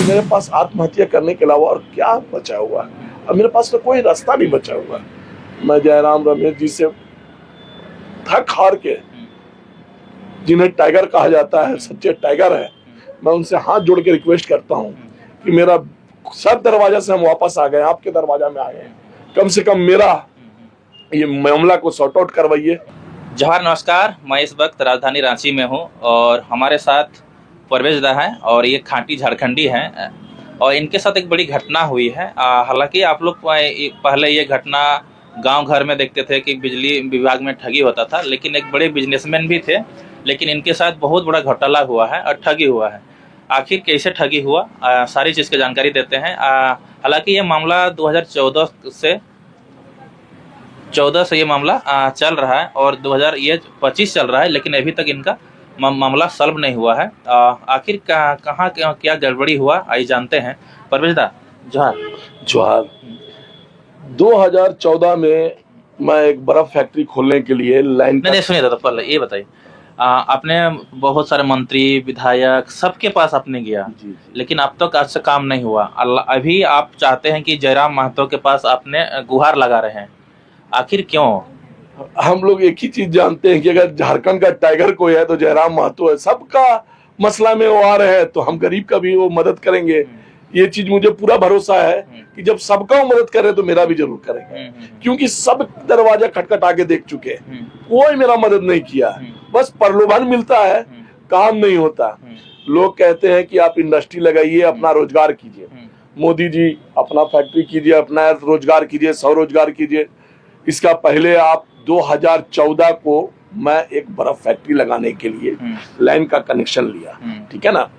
कि मेरे पास आत्महत्या करने के अलावा और क्या बचा हुआ है। अब मेरे पास तो कोई रास्ता नहीं बचा हुआ। मैं जयराम रमेश जी से थक हार के, जिन्हें टाइगर कहा जाता है, सच्चे टाइगर है, मैं उनसे हाथ जोड़ के रिक्वेस्ट करता हूँ कि मेरा सब दरवाजा से हम वापस आ गए, आपके दरवाजा में आए हैं, कम से कम मेरा ये मामला को सॉर्ट आउट करवाइए। जोहार, नमस्कार। मैं इस वक्त राजधानी रांची में हूँ और हमारे साथ परवेज दा है और ये खांटी झारखंडी हैं और इनके साथ एक बड़ी घटना हुई है। हालांकि आप लोग पहले ये घटना गांव घर में देखते थे कि बिजली विभाग में ठगी होता था, लेकिन एक बड़े बिजनेसमैन भी थे, लेकिन इनके साथ बहुत बड़ा घोटाला हुआ है और ठगी हुआ है। आखिर कैसे ठगी हुआ, सारी चीज़ की जानकारी देते हैं। हालांकि ये मामला 2014 से ये मामला चल रहा है और 2025 चल रहा है, लेकिन अभी तक इनका मामला सॉल्व नहीं हुआ है। आखिर कहाँ क्या गड़बड़ी हुआ, आइए जानते हैं। परवेज दा, जोहार। 2014 में मैं एक बर्फ फैक्ट्री खोलने के लिए लाइन नहीं सुनिए दादा, पहले ये बताइए, आपने बहुत सारे मंत्री विधायक सबके पास आपने गया, लेकिन अब तक आज से काम नहीं हुआ। अभी आप चाहते हैं कि जयराम महतो के पास आपने गुहार लगा रहे हैं, आखिर क्यों? हम लोग एक ही चीज जानते हैं कि अगर झारखंड का टाइगर कोई है तो जयराम महतो है। सबका मसला में वो आ रहे हैं तो हम गरीब का भी वो मदद करेंगे। ये चीज मुझे पूरा भरोसा है कि जब सबका वो मदद करे तो मेरा भी जरूर करेंगे, क्योंकि सब दरवाजा खटखटा के देख चुके हैं, कोई मेरा मदद नहीं किया। बस प्रलोभन मिलता है, काम नहीं होता। लोग कहते हैं कि आप इंडस्ट्री लगाइए, अपना रोजगार कीजिए। मोदी जी अपना फैक्ट्री कीजिए, अपना रोजगार कीजिए, स्वरोजगार कीजिए। इसका पहले आप 2014 को मैं एक बर्फ फैक्ट्री लगाने के लिए लाइन का कनेक्शन लिया, ठीक है ना।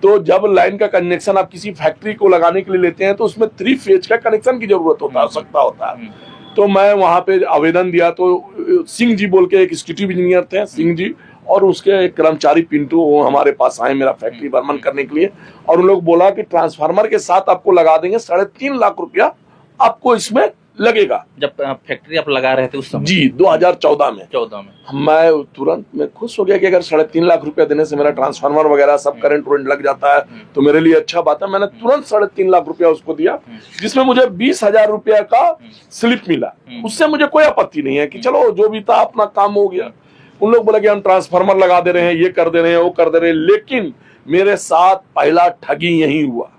तो जब लाइन का कनेक्शन आप किसी फैक्ट्री को लगाने के लिए लेते हैं तो उसमें 3 फेज का कनेक्शन की जरूरत होता है, आवश्यकता होता है। तो मैं वहां पे आवेदन दिया तो सिंह जी बोल के एक एग्जीक्यूटिव इंजीनियर थे, सिंह जी, और उसके एक कर्मचारी पिंटू, वो हमारे पास आए मेरा फैक्ट्री बर्मन करने के लिए, और उन लोग बोला कि ट्रांसफार्मर के साथ आपको लगा देंगे, 3.5 लाख रुपया आपको इसमें लगेगा। जब फैक्ट्री आप लगा रहे थे उस समय? जी, 2014 में मैं तुरंत में खुश हो गया कि अगर 3.5 लाख रुपया देने से मेरा ट्रांसफार्मर वगैरह सब करंट लग जाता है तो मेरे लिए अच्छा बात है। मैंने तुरंत 3.5 लाख रुपया उसको दिया, जिसमें मुझे 20,000 रुपया का स्लिप मिला। उससे मुझे कोई आपत्ति नहीं है कि चलो जो भी था अपना काम हो गया। उन लोग बोला कि हम ट्रांसफार्मर लगा दे रहे हैं, ये कर दे रहे हैं, वो कर दे रहे हैं, लेकिन मेरे साथ पहला ठगी यही हुआ।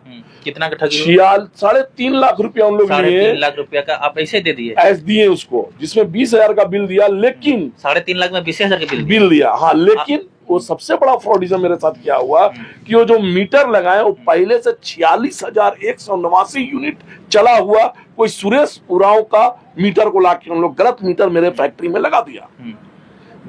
कितना का ठगी? 3.5 लाख रुपया उन लोग लिए। 3.5 लाख रुपया का आप ऐसे दे दिए? ऐसे दिए उसको, जिसमें 20,000 का बिल दिया, लेकिन 3.5 लाख में 20,000 का बिल दिया। हाँ, लेकिन वो सबसे बड़ा फ्रॉडिज्म मेरे साथ क्या हुआ कि वो जो मीटर लगाए वो पहले से 46,189 यूनिट चला हुआ कोई सुरेश उरांव का मीटर को लाके उन लोग गलत मीटर मेरे फैक्ट्री में लगा दिया।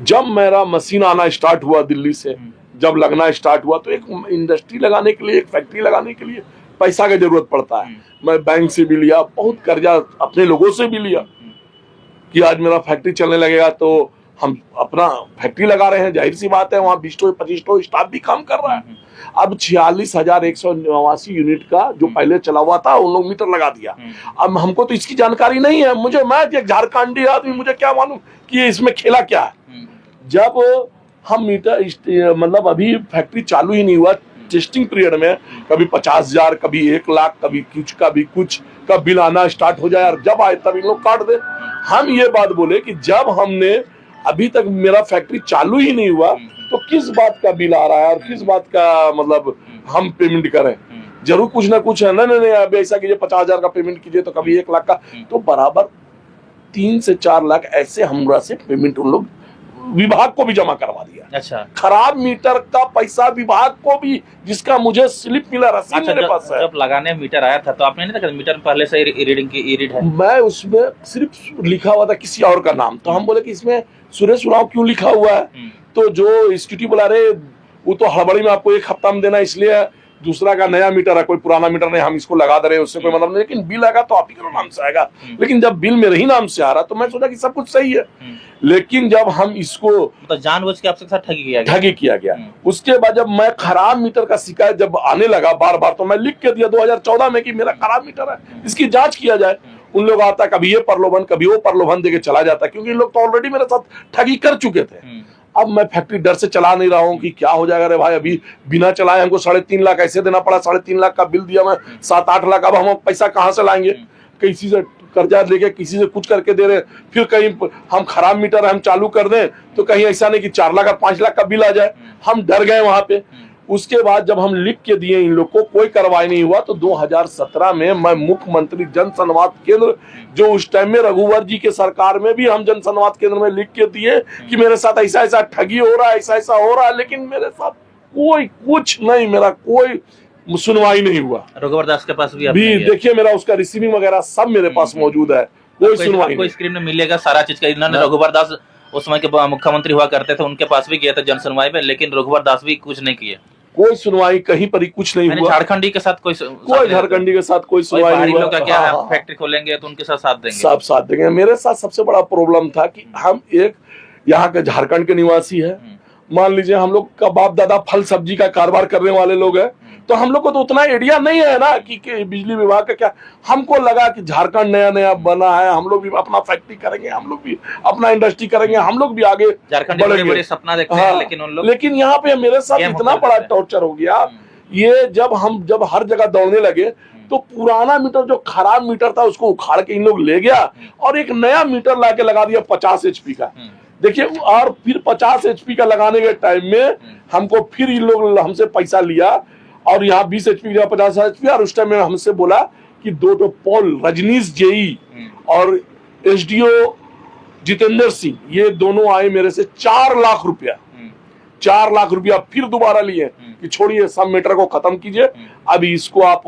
जब मेरा मशीन आना स्टार्ट हुआ दिल्ली से, जब लगना स्टार्ट हुआ, तो एक इंडस्ट्री लगाने के लिए, एक फैक्ट्री लगाने के लिए पैसा की जरूरत पड़ता है। मैं बैंक से भी लिया, बहुत कर्जा अपने लोगों से भी लिया कि आज मेरा फैक्ट्री चलने लगेगा तो हम अपना फैक्ट्री लगा रहे हैं, जाहिर सी बात है वहाँ 20-25 स्टाफ भी काम कर रहा है। अब 46,189 यूनिट का जो पहले चला हुआ था उन लोग मीटर लगा दिया। अब हमको तो इसकी जानकारी नहीं है, मैं एक झारखंडी आदमी, मुझे क्या मालूम कि इसमें खेला क्या है। जब हम मीटर मतलब अभी फैक्ट्री चालू ही नहीं हुआ, टेस्टिंग पीरियड में कभी 50,000, कभी 1 लाख, कभी कुछ का बिल आना स्टार्ट हो जाए और जब आए तब इन लोग काट दे। हम ये बात बोले कि जब हमने अभी तक मेरा फैक्ट्री चालू ही नहीं हुआ तो किस बात का बिल आ रहा है और किस बात का मतलब हम पेमेंट करें। जरूर कुछ ना कुछ है। नहीं अभी ऐसा कीजिए 50,000 का पेमेंट कीजिए, तो कभी 1 लाख का, तो बराबर 3 से 4 लाख ऐसे हमरा से पेमेंट उन लोग विभाग को भी जमा करवा दिया। अच्छा, खराब मीटर का पैसा विभाग को भी, जिसका मुझे स्लिप मिला, रसीद मेरे पास है। जब लगाने मीटर आया था तो आपने नहीं देखा मीटर पहले से रीडिंग की रीड है? मैं उसमें सिर्फ लिखा हुआ था किसी और का नाम, तो हम बोले कि इसमें सुरेश उरांव क्यों लिखा हुआ है। तो जो एग्जीक्यूटिव बोला, अरे वो तो हड़बड़ी में आपको 1 हफ्ता में देना, इसलिए दूसरा का नया मीटर है, कोई पुराना मीटर नहीं, हम इसको लगा दे रहे हैं, उससे कोई मतलब नहीं, लेकिन बिल आएगा तो आप ही का नाम से आएगा। लेकिन जब बिल मेरे ही नाम से आ रहा तो मैं सोचा कि सब कुछ सही है। लेकिन जब हम इसको तो जानबूझ के आपके साथ ठगी किया गया। उसके बाद जब मैं खराब मीटर का शिकायत जब आने लगा बार बार, तो मैं लिख के दिया 2014 में कि मेरा खराब मीटर है, इसकी जांच किया जाए। उन लोग आता कभी ये प्रलोभन कभी वो प्रलोभन देके चला जाता, क्योंकि इन लोग तो ऑलरेडी मेरे साथ ठगी कर चुके थे। अब मैं फैक्ट्री डर से चला नहीं रहा हूँ कि क्या हो जाएगा। अरे भाई अभी बिना चलाए हमको 3.5 लाख ऐसे देना पड़ा, 3.5 लाख का बिल दिया मैं, 7-8 लाख, अब हम पैसा कहाँ से लाएंगे? किसी से कर्जा लेके, किसी से कुछ करके दे रहे, फिर कहीं हम खराब मीटर हम चालू कर दें तो कहीं ऐसा नहीं कि 4 लाख और 5 लाख का बिल आ जाए। हम डर गए वहां पे। उसके बाद जब हम लिख के दिए इन लोग को, कोई कार्रवाई नहीं हुआ, तो 2017 में मैं मुख्यमंत्री जन संवाद केंद्र, जो उस टाइम में रघुवर जी के सरकार में भी हम जन संवाद केंद्र में लिख के दिए कि मेरे साथ ऐसा ऐसा ठगी हो रहा है, ऐसा ऐसा हो रहा है, लेकिन मेरे साथ कोई कुछ नहीं, मेरा कोई सुनवाई नहीं हुआ। रघुवर दास के पास भी देखिए मेरा उसका रिसीविंग वगैरह सब मेरे पास मौजूद है, कोई सुनवाई नहीं। स्क्रीन में मिलेगा सारा चीज का। इन्होंने रघुवर दास उस समय के मुख्यमंत्री हुआ करते थे, उनके पास भी गया था जन सुनवाई में, लेकिन रघुवर दास भी कुछ नहीं किए, कोई सुनवाई कहीं पर ही कुछ नहीं हुआ। झारखंडी के साथ कोई झारखंडी के साथ कोई सुनवाई नहीं हुआ। लोग का क्या है, फैक्ट्री खोलेंगे तो उनके साथ देंगे, सब साथ देंगे। मेरे साथ सबसे बड़ा प्रॉब्लम था कि हम एक यहाँ के झारखंड के निवासी है, मान लीजिए हम लोग का बाप दादा फल सब्जी का कारोबार करने वाले लोग हैं, तो हम लोग को तो उतना आइडिया नहीं है ना कि बिजली विभाग का क्या। हमको लगा कि झारखंड नया नया बना है, हम लोग भी अपना फैक्ट्री करेंगे, हम लोग भी अपना इंडस्ट्री करेंगे, हम लोग भी आगे बढ़ेंगे, सपना देखते हैं, लेकिन उन लोग, लेकिन यहाँ पे मेरे साथ इतना बड़ा टॉर्चर हो गया। ये जब हर जगह दौड़ने लगे तो पुराना मीटर जो खराब मीटर था उसको उखाड़ के इन लोग ले गया और एक नया मीटर लाके लगा दिया 50 HP का। देखिए, और फिर 50 HP का लगाने के टाइम में हमको फिर इन लोग हमसे पैसा लिया और यहाँ 20 HP का 50 HP, और उस टाइम में हमसे बोला कि 2 पोल रजनीश जेई और SDO जितेंद्र सिंह, ये दोनों आए मेरे से 4 लाख रुपया, 4 लाख रुपया फिर दोबारा लिए कि छोड़िए सब मीटर को खत्म कीजिए, अभी इसको आप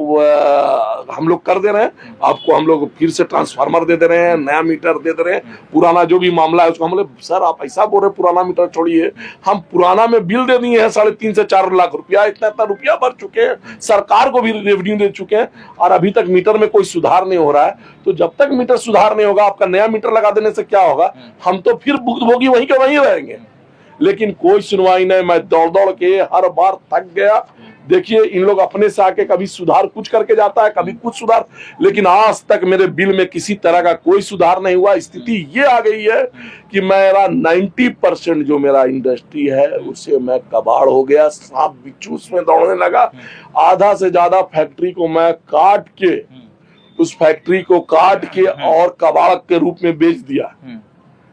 हम लोग कर दे रहे हैं, आपको हम लोग फिर से ट्रांसफार्मर दे दे रहे हैं, नया मीटर दे दे रहे हैं, पुराना जो भी मामला है उसको। हम बोले सर आप ऐसा बोल रहे पुराना मीटर छोड़िए, हम पुराना में बिल दे दिए हैं 3.5 से 4 लाख रुपया, इतना रुपया भर चुके हैं, सरकार को भी रेवेन्यू दे चुके हैं, और अभी तक मीटर में कोई सुधार नहीं हो रहा है। तो जब तक मीटर सुधार नहीं होगा, आपका नया मीटर लगा देने से क्या होगा, हम तो फिर भुगतभोगी वहीं के वहीं रहेंगे। लेकिन कोई सुनवाई नहीं, मैं दौड़ दौड़ के हर बार थक गया। देखिए इन लोग अपने से आके कभी सुधार कुछ करके जाता है, कभी कुछ सुधार, लेकिन आज तक मेरे बिल में किसी तरह का कोई सुधार नहीं हुआ। स्थिति ये आ गई है कि मेरा 90% जो मेरा इंडस्ट्री है उससे मैं कबाड़ हो गया, सांप बिच्छू उसमें दौड़ने लगा। आधा से ज्यादा फैक्ट्री को मैं काट के, उस फैक्ट्री को काट के और कबाड़ के रूप में बेच दिया,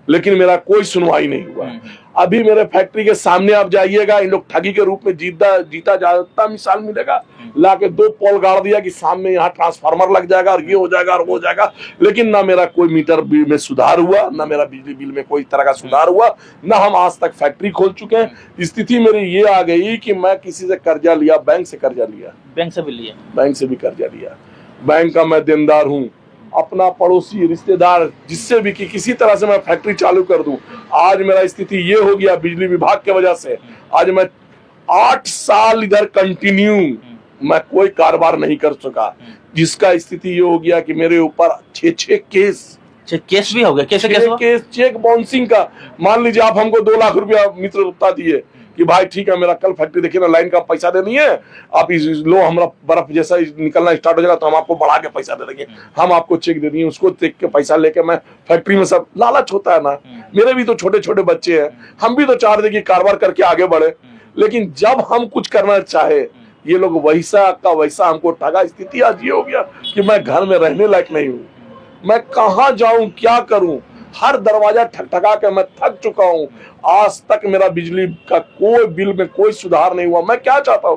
लेकिन मेरा कोई सुनवाई नहीं हुआ। अभी मेरे फैक्ट्री के सामने आप जाइएगा, इन लोग ठगी के रूप में जीता जाता मिसाल मिलेगा, लाके 2 पोल गाड़ दिया कि सामने यहाँ ट्रांसफार्मर लग जाएगा और ये हो जाएगा और वो हो जाएगा, लेकिन ना मेरा कोई मीटर बिल में सुधार हुआ, ना मेरा बिजली बिल में कोई तरह का सुधार हुआ, ना हम आज तक फैक्ट्री खोल चुके हैं। स्थिति मेरी ये आ गई कि मैं किसी से कर्जा लिया, बैंक से कर्जा लिया, बैंक से भी लिया, बैंक से भी कर्जा लिया, बैंक का मैं देनदार हूँ। अपना पड़ोसी रिश्तेदार जिससे भी कि किसी तरह से मैं फैक्ट्री चालू कर दूं, आज मेरा स्थिति ये हो गया बिजली विभाग के वजह से, आज मैं 8 साल इधर कंटिन्यू मैं कोई कारोबार नहीं कर सका, जिसका स्थिति ये हो गया कि मेरे ऊपर 6 केस भी हो गए। कैसे केस? चेक बाउंसिंग का। मान लीजिए आप हमको 2 लाख रुपया मित्रता दिए कि भाई ठीक है मेरा कल फैक्ट्री देखिए ना, लाइन का पैसा देनी है, आप लो, हमारा बर्फ जैसा निकलना स्टार्ट हो जाएगा तो हम आपको बढ़ा के पैसा दे देंगे। हम आपको चेक दे दिए, उसको चेक के पैसा लेके मैं फैक्ट्री में, सब लालच होता है ना, मेरे भी तो छोटे छोटे बच्चे हैं, हम भी तो चाह रहे थे कि कारोबार करके आगे बढ़े, लेकिन जब हम कुछ करना चाहे ये लोग वैसा का वैसा हमको ठगा। स्थिति आज ये हो गया कि मैं घर में रहने लायक नहीं हूँ, मैं कहाँ जाऊं, क्या करूं, हर दरवाजा ठकठका के मैं थक चुका हूं। आज तक मेरा बिजली का कोई बिल में कोई सुधार नहीं हुआ। मैं क्या चाहता हूं,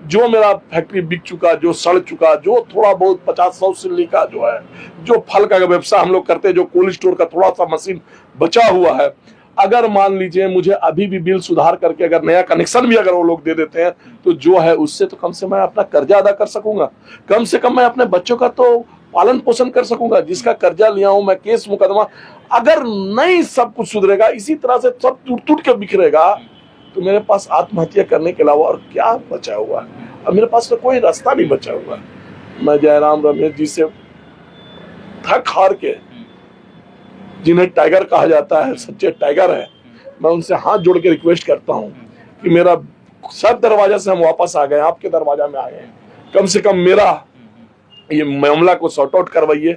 जो मेरा फैक्ट्री बिक चुका, जो सड़ चुका, जो थोड़ा बहुत 50-100 सिल्ली का जो है, जो फल का व्यवसाय हम लोग करते हैं, जो कोल्ड स्टोर का थोड़ा सा मशीन बचा हुआ है, अगर मान लीजिए मुझे अभी भी बिल सुधार करके अगर नया कनेक्शन भी अगर वो लोग दे देते हैं तो जो है उससे तो कम से मैं अपना कर्जा अदा कर सकूंगा, कम से कम मैं अपने बच्चों का तो पालन पोषण कर सकूंगा। जिसका कर्जा लिया हूं मैं, केस मुकदमा, अगर नहीं सब कुछ सुधरेगा, इसी तरह से सब टूट के बिखरेगा, तो मेरे पास आत्महत्या करने के अलावा और क्या बचा हुआ है? अब मेरे पास तो कोई रास्ता नहीं बचा हुआ। मैं जयराम रमेश जी से थक हार के, जिन्हें टाइगर कहा जाता है, सच्चे टाइगर है, मैं उनसे हाथ जोड़ के रिक्वेस्ट करता हूं कि मेरा सब दरवाजा से हम वापस आ गए, आपके दरवाजा में आ गए, कम से कम मेरा ये मामला को सॉर्ट आउट करवाइए,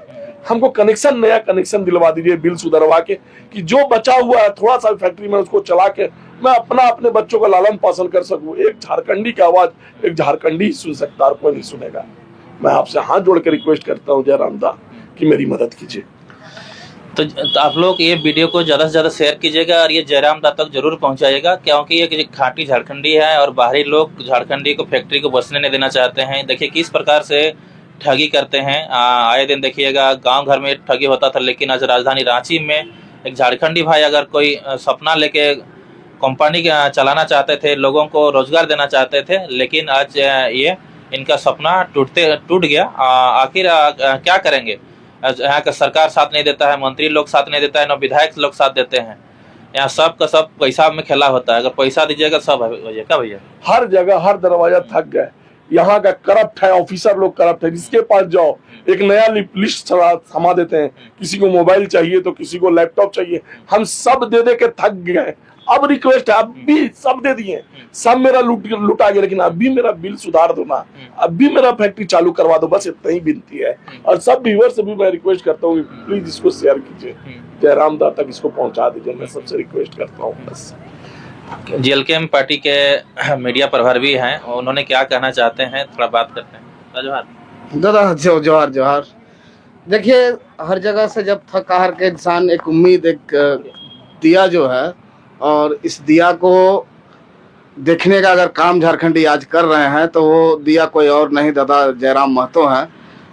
हमको कनेक्शन, नया कनेक्शन दिलवा दीजिए बिल सुधरवा के, कि जो बचा हुआ है थोड़ा सा फैक्ट्री में उसको चला के मैं अपने बच्चों का लालन पालन कर सकूं। एक झारखंडी की आवाज एक झारखंडी ही सुन सकता और कोई नहीं सुनेगा। मैं आपसे हाथ जोड़ के रिक्वेस्ट करता हूं जयराम दा कि मेरी मदद कीजिए। तो आप लोग ये वीडियो को ज़्यादा से ज़्यादा शेयर कीजिएगा और ये जयराम दा तक जरूर पहुंचाइएगा, क्योंकि ये खाटी झारखंडी है और बाहरी लोग झारखंडी को फैक्ट्री को बसने नहीं देना चाहते हैं। देखिए किस प्रकार से ठगी करते हैं। आए दिन देखिएगा गांव घर में ठगी होता था, लेकिन आज राजधानी रांची में एक झारखंडी भाई अगर कोई सपना लेके कंपनी चलाना चाहते थे, लोगों को रोजगार देना चाहते थे, लेकिन आज ये इनका सपना टूट गया। आखिर क्या करेंगे? यहाँ का सरकार साथ नहीं देता है, मंत्री लोग साथ नहीं देता है, न विधायक लोग साथ देते हैं। यहाँ सब का सब पैसा में खेला होता है। अगर पैसा दीजिएगा सब है क्या भैया? हर जगह हर दरवाजा थक गए। यहाँ का करप्ट है, ऑफिसर लोग करप्ट है। जिसके पास जाओ एक नया लिस्ट थमा देते हैं। किसी को मोबाइल चाहिए तो किसी को लैपटॉप चाहिए। हम सब दे के थक गए। अब रिक्वेस्ट है, अब भी सब दे दिए, सब मेरा लुटा गया, लेकिन अब भी मेरा बिल सुधार दो ना, अब भी मेरा फैक्ट्री चालू करवा दो। बस इतना ही विनती है। और सब व्यूअर से भी मैं रिक्वेस्ट करता हूँ प्लीज इसको शेयर कीजिए, जयराम दा तक इसको पहुंचा दीजिए। मैं सबसे रिक्वेस्ट करता हूँ। बस जेएलकेएम पार्टी के मीडिया प्रभारी हैं, उन्होंने क्या कहना चाहते हैं थोड़ा बात करते हैं। जोहार दादा, जोहार जोहार। देखिए हर जगह से जब थक हार के इंसान एक उम्मीद, एक दिया जो है, और इस दिया को देखने का अगर काम झारखंडी आज कर रहे हैं तो वो दिया कोई और नहीं दादा जयराम महतो हैं।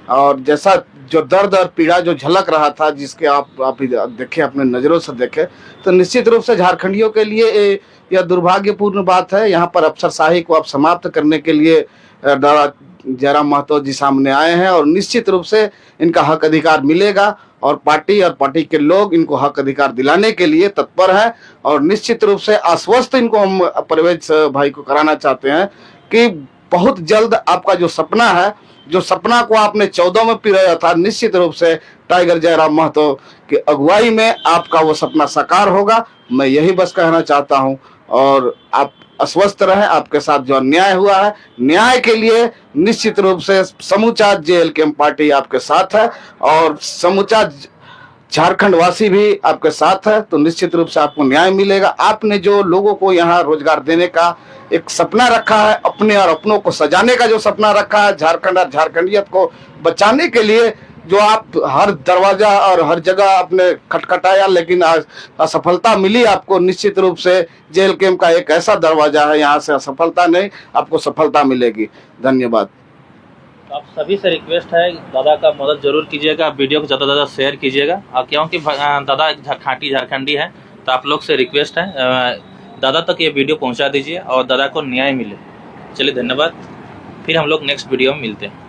और जैसा जो दर्द और पीड़ा जो झलक रहा था, जिसके आप देखे, अपने नज़रों से देखे, तो निश्चित रूप से झारखंडियों के लिए यह दुर्भाग्यपूर्ण बात है। यहाँ पर अफसरशाही को आप समाप्त करने के लिए जयराम महतो जी सामने आए हैं और निश्चित रूप से इनका हक अधिकार मिलेगा। और पार्टी के लोग इनको हक अधिकार दिलाने के लिए तत्पर है। और निश्चित रूप से आश्वस्त इनको हम परवेज भाई को कराना चाहते हैं कि बहुत जल्द आपका जो सपना है, जो सपना को आपने 14 में पिरोया था, निश्चित रूप से टाइगर जयराम महतो की अगुवाई में आपका वो सपना साकार होगा। मैं यही बस कहना चाहता हूँ। और आप अस्वस्थ रहे। आपके साथ जो अन्याय हुआ है, न्याय के लिए निश्चित रूप से समूचा जेएलकेएम पार्टी आपके साथ है और समूचा झारखंड वासी भी आपके साथ है। तो निश्चित रूप से आपको न्याय मिलेगा। आपने जो लोगों को यहाँ रोजगार देने का एक सपना रखा है, अपने और अपनों को सजाने का जो सपना रखा है, झारखंड और झारखंडियत को बचाने के लिए जो आप हर दरवाजा और हर जगह आपने खटखटाया, लेकिन असफलता मिली आपको। निश्चित रूप से जेएलकेएम का एक ऐसा दरवाजा है, यहाँ से असफलता नहीं, आपको सफलता मिलेगी। धन्यवाद। आप सभी से रिक्वेस्ट है, दादा का मदद जरूर कीजिएगा, वीडियो को ज़्यादा से ज़्यादा शेयर कीजिएगा। क्योंकि दादा एक खाटी झारखंडी है, तो आप लोग से रिक्वेस्ट है दादा तक ये वीडियो पहुंचा दीजिए और दादा को न्याय मिले। चलिए धन्यवाद। फिर हम लोग नेक्स्ट वीडियो में मिलते हैं।